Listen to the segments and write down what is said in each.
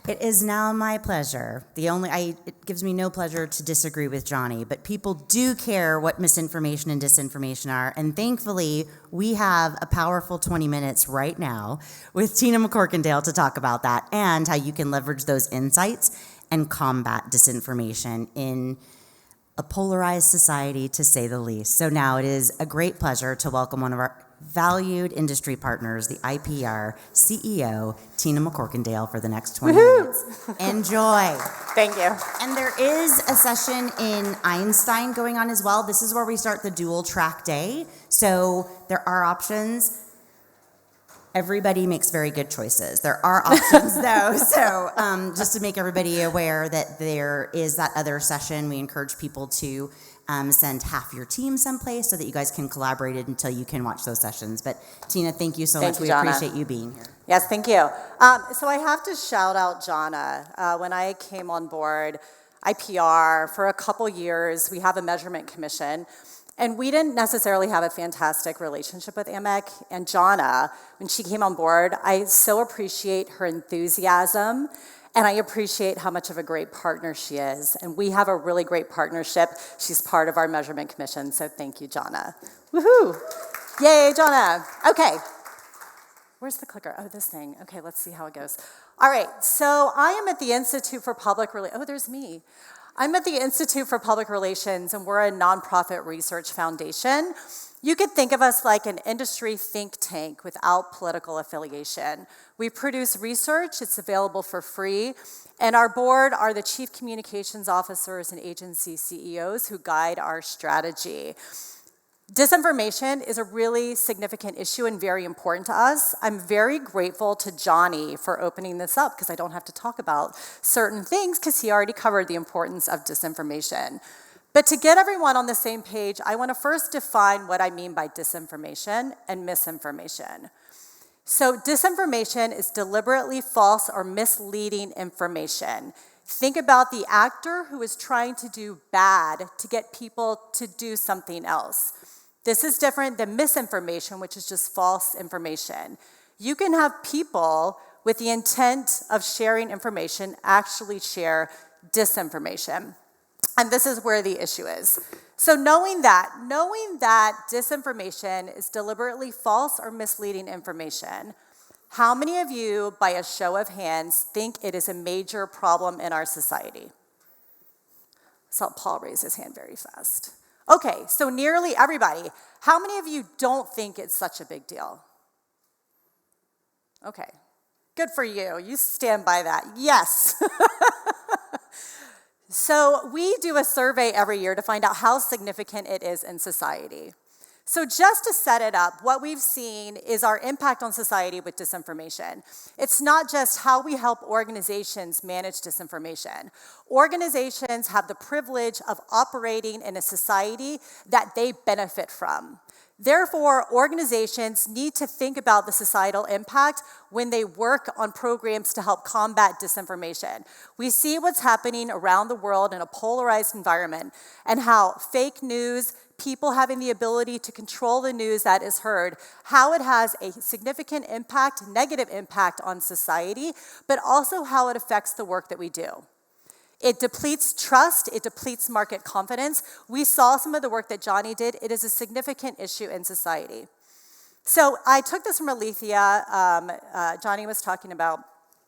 It is now my pleasure. It gives me no pleasure to disagree with Johnny, but people do care what misinformation and disinformation are, and thankfully, we have a powerful 20 minutes right now with Tina Mccorkindale to talk about that and how you can leverage those insights and combat disinformation in a polarized society, to say the least. So now it is a great pleasure to welcome one of our valued industry partners, the IPR CEO, Tina Mccorkindale, for the next 20 minutes. Enjoy. Thank you. And there is a session in Einstein going on as well. This is where we start the dual track day. So there are options. Everybody makes very good choices. There are options, though. So just to make everybody aware that there is that other session, we encourage people to send half your team someplace so that you guys can collaborate until you can watch those sessions. But Tina, thank you so much. We appreciate you being here. Yes, thank you. So I have to shout out Jana. When I came on board IPR for a couple years, we have a measurement commission. And we didn't necessarily have a fantastic relationship with AMEC. And Jana, when she came on board, I so appreciate her enthusiasm, and I appreciate how much of a great partner she is. And we have a really great partnership. She's part of our measurement commission, so thank you, Jana. Woohoo! Yay, Jana. Okay. Where's the clicker? Oh, this thing. Okay, let's see how it goes. All right, so I am at the Institute for Public Relations. Oh, there's me. I'm at the Institute for Public Relations, and we're a nonprofit research foundation. You could think of us like an industry think tank without political affiliation. We produce research, it's available for free, and our board are the chief communications officers and agency CEOs who guide our strategy. Disinformation is a really significant issue and very important to us. I'm very grateful to Johnny for opening this up because I don't have to talk about certain things because he already covered the importance of disinformation. But to get everyone on the same page, I want to first define what I mean by disinformation and misinformation. So disinformation is deliberately false or misleading information. Think about the actor who is trying to do bad to get people to do something else. This is different than misinformation, which is just false information. You can have people with the intent of sharing information actually share disinformation. And this is where the issue is. So knowing that disinformation is deliberately false or misleading information, how many of you, by a show of hands, think it is a major problem in our society? I saw Paul raise his hand very fast. Okay, so nearly everybody. How many of you don't think it's such a big deal? Okay, good for you. You stand by that. Yes. So we do a survey every year to find out how significant it is in society. So just to set it up, what we've seen is our impact on society with disinformation. It's not just how we help organizations manage disinformation. Organizations have the privilege of operating in a society that they benefit from. Therefore, organizations need to think about the societal impact when they work on programs to help combat disinformation. We see what's happening around the world in a polarized environment and how fake news, people having the ability to control the news that is heard, how it has a significant impact, negative impact on society, but also how it affects the work that we do. It depletes trust, it depletes market confidence. We saw some of the work that Johnny did. It is a significant issue in society. So I took this from Alethea. Johnny was talking about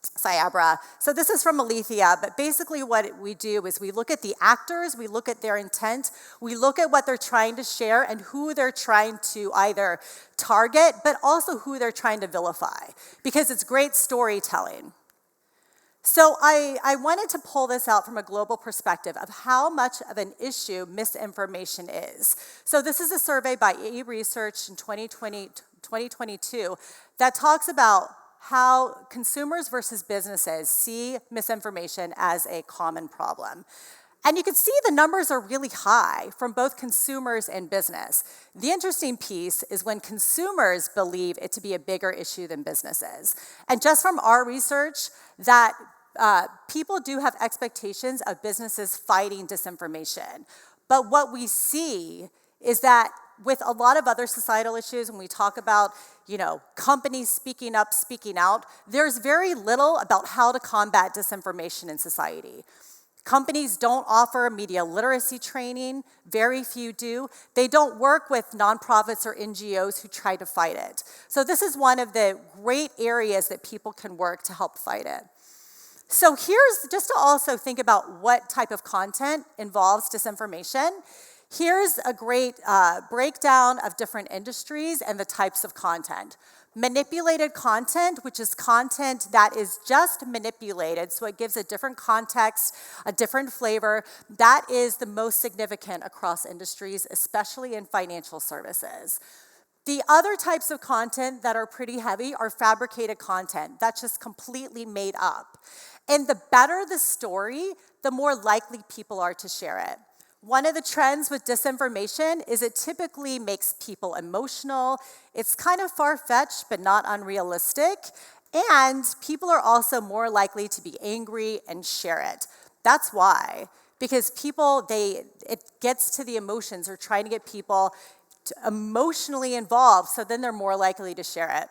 Cyabra. So this is from Alethea, but basically what we do is we look at the actors, we look at their intent, we look at what they're trying to share and who they're trying to either target, but also who they're trying to vilify, because it's great storytelling. So I wanted to pull this out from a global perspective of how much of an issue misinformation is. So this is a survey by eResearch in 2022 that talks about how consumers versus businesses see misinformation as a common problem. And you can see the numbers are really high from both consumers and business. The interesting piece is when consumers believe it to be a bigger issue than businesses. And just from our research, that people do have expectations of businesses fighting disinformation. But what we see is that with a lot of other societal issues, when we talk about, companies speaking up, speaking out, there's very little about how to combat disinformation in society. Companies don't offer media literacy training, very few do. They don't work with nonprofits or NGOs who try to fight it. So this is one of the great areas that people can work to help fight it. So here's, just to also think about what type of content involves disinformation, here's a great breakdown of different industries and the types of content. Manipulated content, which is content that is just manipulated, so it gives a different context, a different flavor, that is the most significant across industries, especially in financial services. The other types of content that are pretty heavy are fabricated content. That's just completely made up. And the better the story, the more likely people are to share it. One of the trends with disinformation is it typically makes people emotional. It's kind of far-fetched, but not unrealistic. And people are also more likely to be angry and share it. That's why. Because people, it gets to the emotions. They're trying to get people emotionally involved, so then they're more likely to share it.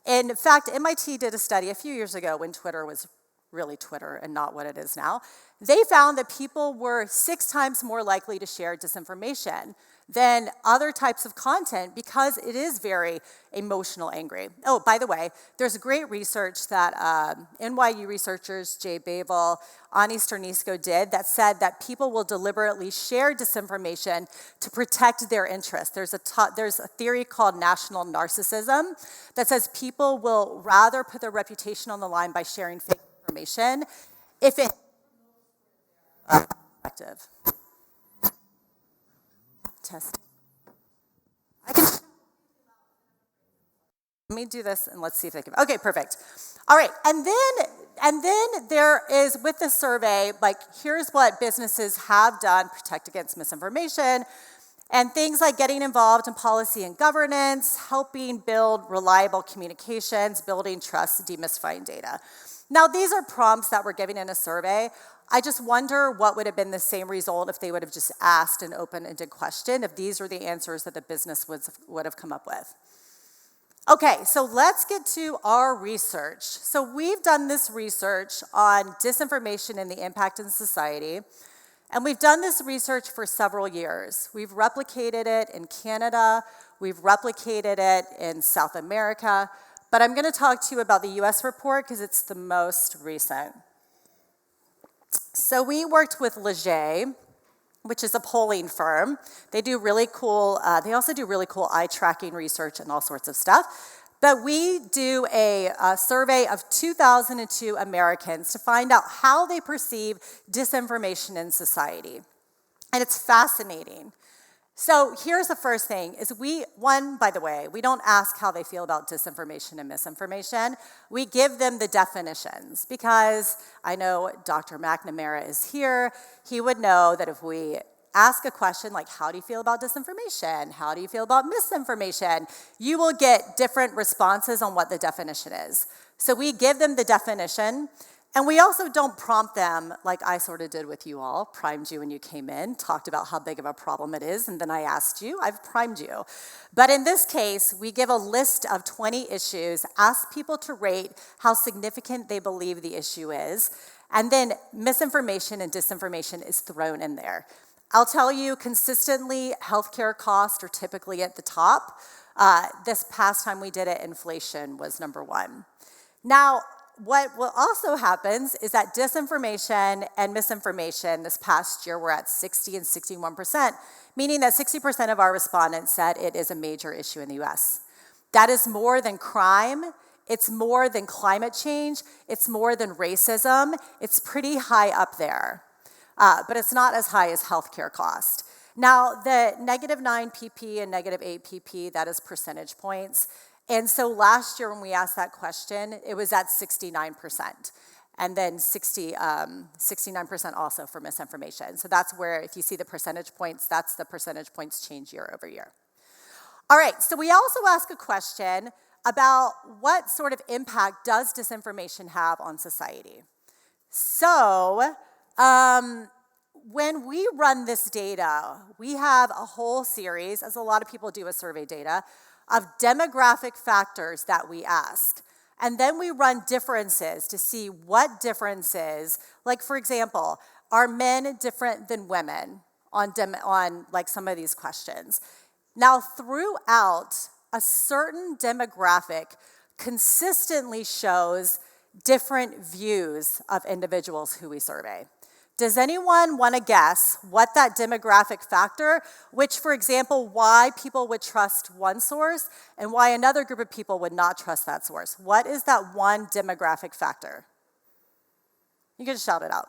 In fact, MIT did a study a few years ago when Twitter was really Twitter and not what it is now. They found that people were 6 times more likely to share disinformation than other types of content because it is very emotional, angry. Oh, by the way, there's great research that NYU researchers, Jay Bavel, Ani Sternisko did that said that people will deliberately share disinformation to protect their interests. There's a theory called national narcissism that says people will rather put their reputation on the line by sharing fake information if it effective. Test. Let me do this and let's see if they can. Okay, perfect. All right, and then there is, with the survey, like, here's what businesses have done, protect against misinformation, and things like getting involved in policy and governance, helping build reliable communications, building trust, demystifying data. Now, these are prompts that we're giving in a survey. I just wonder what would have been the same result if they would have just asked an open-ended question, if these were the answers that the business would have come up with. Okay, so let's get to our research. So we've done this research on disinformation and the impact in society, and we've done this research for several years. We've replicated it in Canada, we've replicated it in South America, but I'm gonna talk to you about the US report because it's the most recent. So we worked with Leger, which is a polling firm. They do really cool, they also do really cool eye tracking research and all sorts of stuff. But we do a survey of 2002 Americans to find out how they perceive disinformation in society. And it's fascinating. So here's the first thing, is by the way, we don't ask how they feel about disinformation and misinformation. We give them the definitions, because I know Dr. McNamara is here. He would know that if we ask a question like, how do you feel about disinformation? How do you feel about misinformation? You will get different responses on what the definition is. So we give them the definition. And we also don't prompt them like I sort of did with you all, primed you when you came in, talked about how big of a problem it is, and then I asked you, I've primed you. But in this case, we give a list of 20 issues, ask people to rate how significant they believe the issue is, and then misinformation and disinformation is thrown in there. I'll tell you, consistently, healthcare costs are typically at the top. This past time we did it, inflation was number 1. Now, what also happens is that disinformation and misinformation this past year were at 60 and 61%, meaning that 60% of our respondents said it is a major issue in the US. That is more than crime, it's more than climate change, it's more than racism, it's pretty high up there. But it's not as high as healthcare cost. Now, the -9 pp and -8 pp, that is percentage points. And so last year when we asked that question, it was at 69%. And then 69% also for misinformation. So that's where, if you see the percentage points, that's the percentage points change year over year. All right, so we also ask a question about what sort of impact does disinformation have on society? So when we run this data, we have a whole series, as a lot of people do with survey data, of demographic factors that we ask. And then we run differences to see what differences, like for example, are men different than women on like some of these questions? Now, throughout, a certain demographic consistently shows different views of individuals who we survey. Does anyone want to guess what that demographic factor, which, for example, why people would trust one source and why another group of people would not trust that source? What is that one demographic factor? You can just shout it out.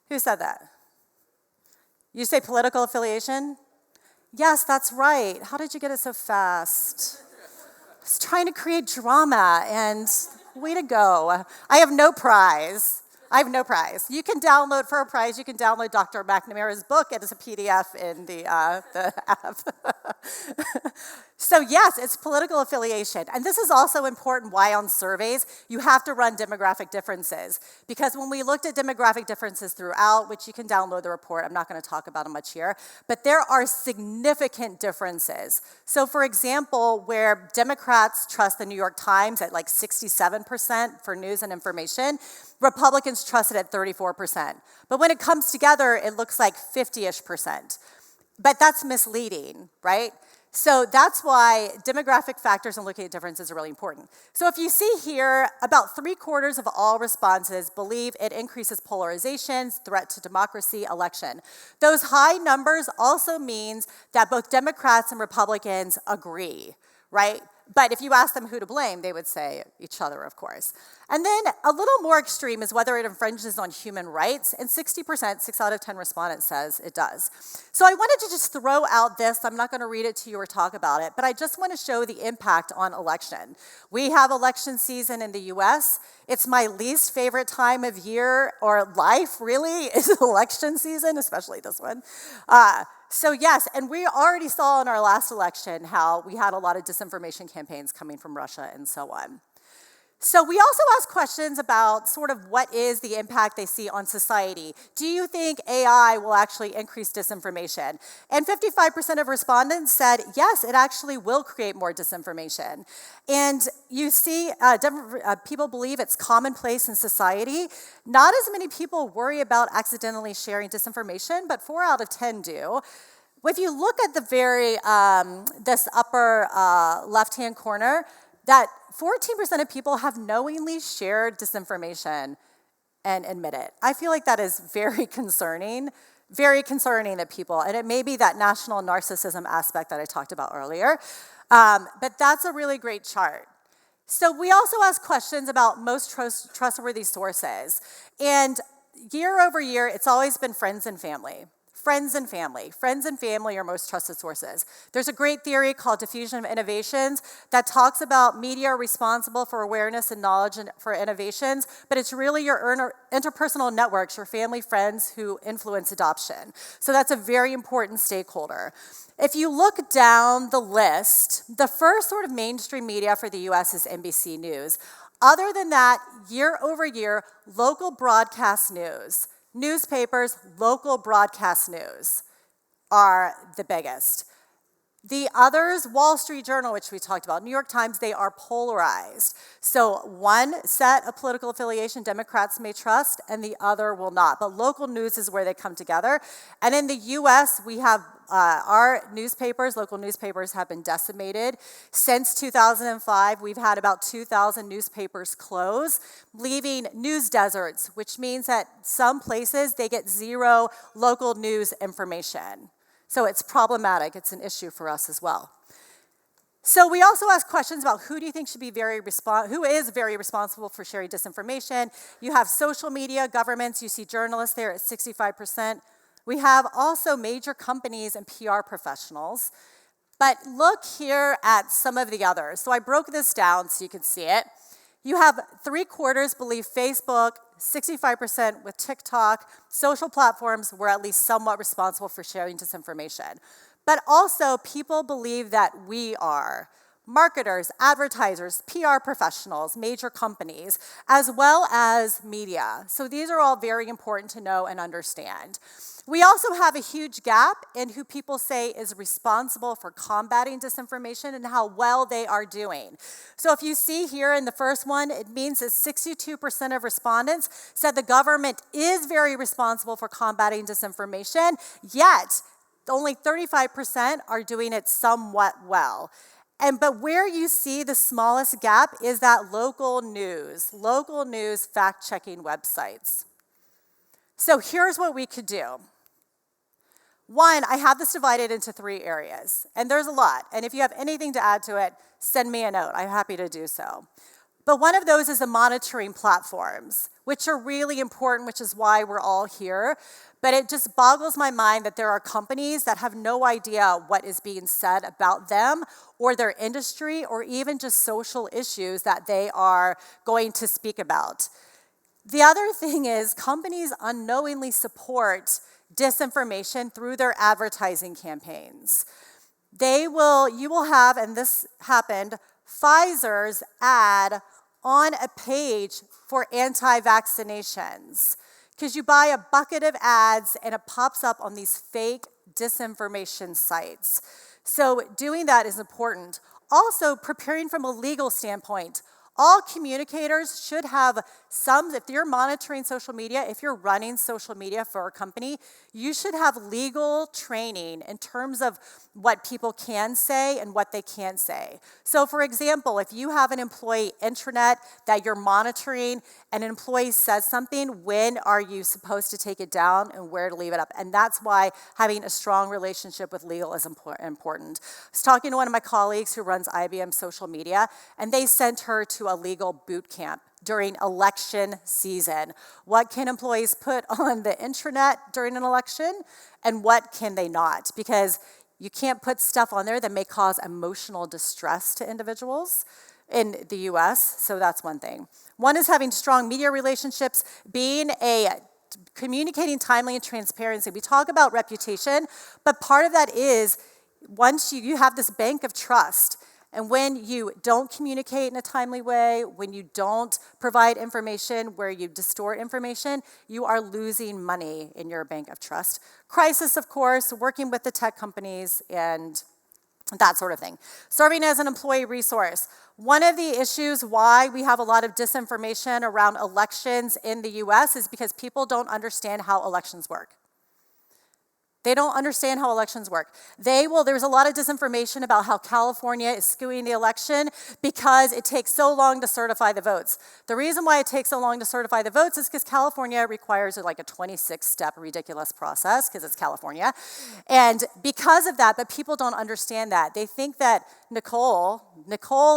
Who said that? You say political affiliation? Yes, that's right. How did you get it so fast? I was trying to create drama, and way to go. I have no prize. You can download, for a prize, you can download Dr. McNamara's book. It is a PDF in the app. So yes, it's political affiliation. And this is also important why on surveys you have to run demographic differences. Because when we looked at demographic differences throughout, which you can download the report, I'm not going to talk about them much here, but there are significant differences. So for example, where Democrats trust the New York Times at like 67% for news and information, Republicans trust it at 34%. But when it comes together, it looks like 50-ish%. But that's misleading, right? So that's why demographic factors and looking at differences are really important. So if you see here, about 3/4 of all responses believe it increases polarization, threat to democracy, election. Those high numbers also means that both Democrats and Republicans agree, right? But if you ask them who to blame, they would say each other, of course. And then a little more extreme is whether it infringes on human rights, and 60%, 6 out of 10 respondents says it does. So I wanted to just throw out this, I'm not gonna read it to you or talk about it, but I just wanna show the impact on election. We have election season in the US. It's my least favorite time of year or life, really, is election season, especially this one. So yes, and we already saw in our last election how we had a lot of disinformation campaigns coming from Russia and so on. So we also asked questions about sort of what is the impact they see on society. Do you think AI will actually increase disinformation? And 55% of respondents said, yes, it actually will create more disinformation. And you see people believe it's commonplace in society. Not as many people worry about accidentally sharing disinformation, but 4 out of 10 do. If you look at the this upper left-hand corner, that 14% of people have knowingly shared disinformation and admit it. I feel like that is very concerning that people, and it may be that national narcissism aspect that I talked about earlier, but that's a really great chart. So we also ask questions about most trustworthy sources, and year over year, it's always been friends and family. Friends and family are most trusted sources. There's a great theory called diffusion of innovations that talks about media are responsible for awareness and knowledge and for innovations, but it's really your interpersonal networks, your family, friends who influence adoption. So that's a very important stakeholder. If you look down the list, the first sort of mainstream media for the US is NBC News. Other than that, year over year, local broadcast news, newspapers, local broadcast news are the biggest. The others, Wall Street Journal, which we talked about, New York Times, they are polarized. So one set of political affiliation Democrats may trust and the other will not. But local news is where they come together. And in the US, we have our newspapers, local newspapers have been decimated. Since 2005, we've had about 2,000 newspapers close, leaving news deserts, which means that some places they get zero local news information. So it's problematic, it's an issue for us as well. So we also ask questions about who do you think should be who is very responsible for sharing disinformation. You have social media, governments, you see journalists there at 65%. We have also major companies and PR professionals. But look here at some of the others. So I broke this down so you can see it. You have 3/4 believe Facebook, 65% with TikTok, social platforms were at least somewhat responsible for sharing disinformation. But also, people believe that we are. marketers, advertisers, PR professionals, major companies, as well as media. So these are all very important to know and understand. We also have a huge gap in who people say is responsible for combating disinformation and how well they are doing. So if you see here in the first one, it means that 62% of respondents said the government is very responsible for combating disinformation, yet only 35% are doing it somewhat well. But where you see the smallest gap is that local news fact-checking websites. So here's what we could do. One, I have this divided into 3 areas, and there's a lot. And if you have anything to add to it, send me a note. I'm happy to do so. But one of those is the monitoring platforms, which are really important, which is why we're all here. But it just boggles my mind that there are companies that have no idea what is being said about them or their industry or even just social issues that they are going to speak about. The other thing is companies unknowingly support disinformation through their advertising campaigns. You will have, and this happened, Pfizer's ad on a page for anti-vaccinations, because you buy a bucket of ads and it pops up on these fake disinformation sites. So doing that is important. Also, preparing from a legal standpoint. All communicators should have if you're monitoring social media, if you're running social media for a company, you should have legal training in terms of what people can say and what they can't say. So for example, if you have an employee intranet that you're monitoring and an employee says something, when are you supposed to take it down and where to leave it up? And that's why having a strong relationship with legal is important. I was talking to one of my colleagues who runs IBM social media, and they sent her to a legal boot camp during election season. What can employees put on the intranet during an election, and what can they not? Because you can't put stuff on there that may cause emotional distress to individuals in the US, so that's one thing. One is having strong media relationships, communicating timely and transparency. We talk about reputation, but part of that is once you have this bank of trust, and when you don't communicate in a timely way, when you don't provide information, where you distort information, you are losing money in your bank of trust. Crisis, of course, working with the tech companies and that sort of thing. Serving as an employee resource. One of the issues why we have a lot of disinformation around elections in the US is because people don't understand how elections work. They don't understand how elections work. There's a lot of disinformation about how California is skewing the election because it takes so long to certify the votes. The reason why it takes so long to certify the votes is because California requires like a 26-step ridiculous process because it's California. And because of that, but people don't understand that. They think that Nicole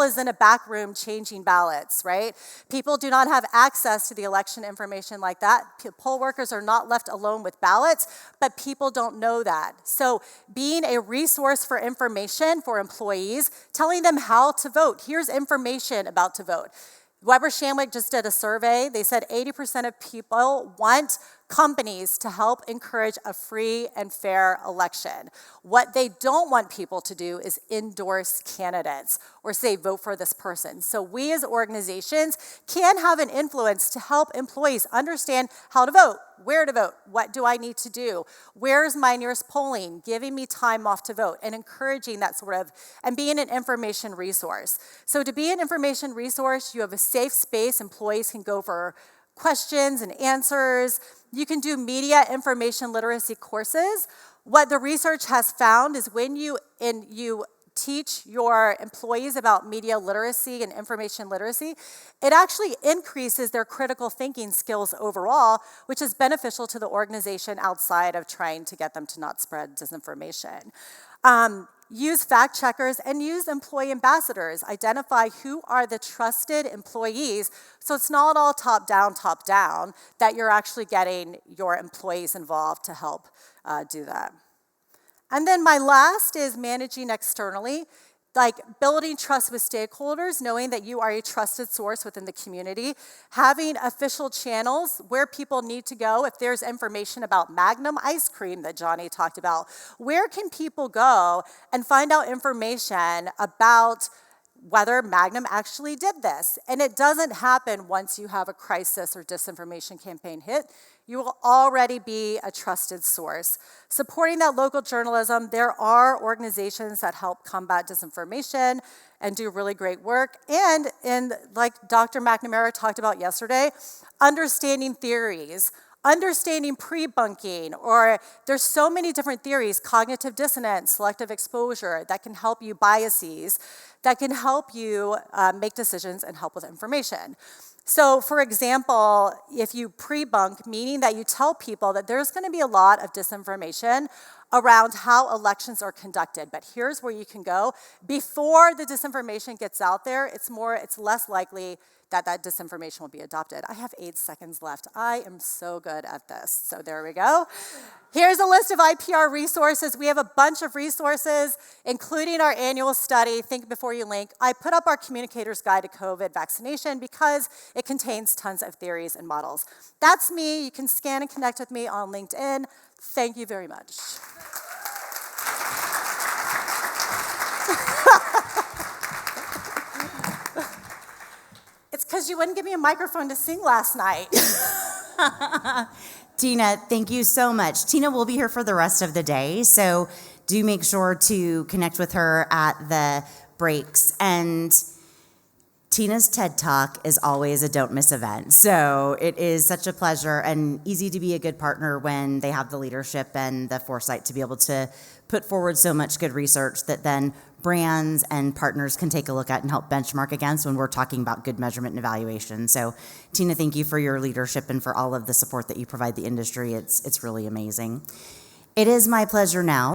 is in a back room changing ballots, right? People do not have access to the election information like that. Poll workers are not left alone with ballots, but people don't know that. So being a resource for information for employees, telling them how to vote. Here's information about to vote. Weber Shandwick just did a survey. They said 80% of people want companies to help encourage a free and fair election. What they don't want people to do is endorse candidates or say, vote for this person. So we as organizations can have an influence to help employees understand how to vote, where to vote, what do I need to do, where's my nearest polling, giving me time off to vote, and encouraging that sort of, and being an information resource. So to be an information resource, you have a safe space, employees can go for questions and answers. You can do media information literacy courses. What the research has found is when you teach your employees about media literacy and information literacy, it actually increases their critical thinking skills overall, which is beneficial to the organization outside of trying to get them to not spread disinformation. Use fact checkers and use employee ambassadors. Identify who are the trusted employees, so it's not all top down, that you're actually getting your employees involved to help do that. And then my last is managing externally, like building trust with stakeholders, knowing that you are a trusted source within the community, having official channels where people need to go. If there's information about Magnum ice cream that Johnny talked about, where can people go and find out information about whether Magnum actually did this. And it doesn't happen once you have a crisis or disinformation campaign hit. You will already be a trusted source. Supporting that local journalism, there are organizations that help combat disinformation and do really great work. And like Dr. McNamara talked about yesterday, understanding theories, understanding pre-bunking, or there's so many different theories, cognitive dissonance, selective exposure, that can help you, biases, that can help you make decisions and help with information. So for example, if you pre-bunk, meaning that you tell people that there's gonna be a lot of disinformation around how elections are conducted, but here's where you can go. Before the disinformation gets out there, it's less likely that disinformation will be adopted. I have 8 seconds left. I am so good at this. So there we go. Here's a list of IPR resources. We have a bunch of resources, including our annual study, Think Before You Link. I put up our Communicator's Guide to COVID Vaccination because it contains tons of theories and models. That's me. You can scan and connect with me on LinkedIn. Thank you very much. It's because you wouldn't give me a microphone to sing last night. Tina, thank you so much. Tina will be here for the rest of the day, so do make sure to connect with her at the breaks. And Tina's TED Talk is always a don't miss event. So it is such a pleasure and easy to be a good partner when they have the leadership and the foresight to be able to put forward so much good research that then brands and partners can take a look at and help benchmark against when we're talking about good measurement and evaluation. So Tina, thank you for your leadership and for all of the support that you provide the industry. It's really amazing. It is my pleasure now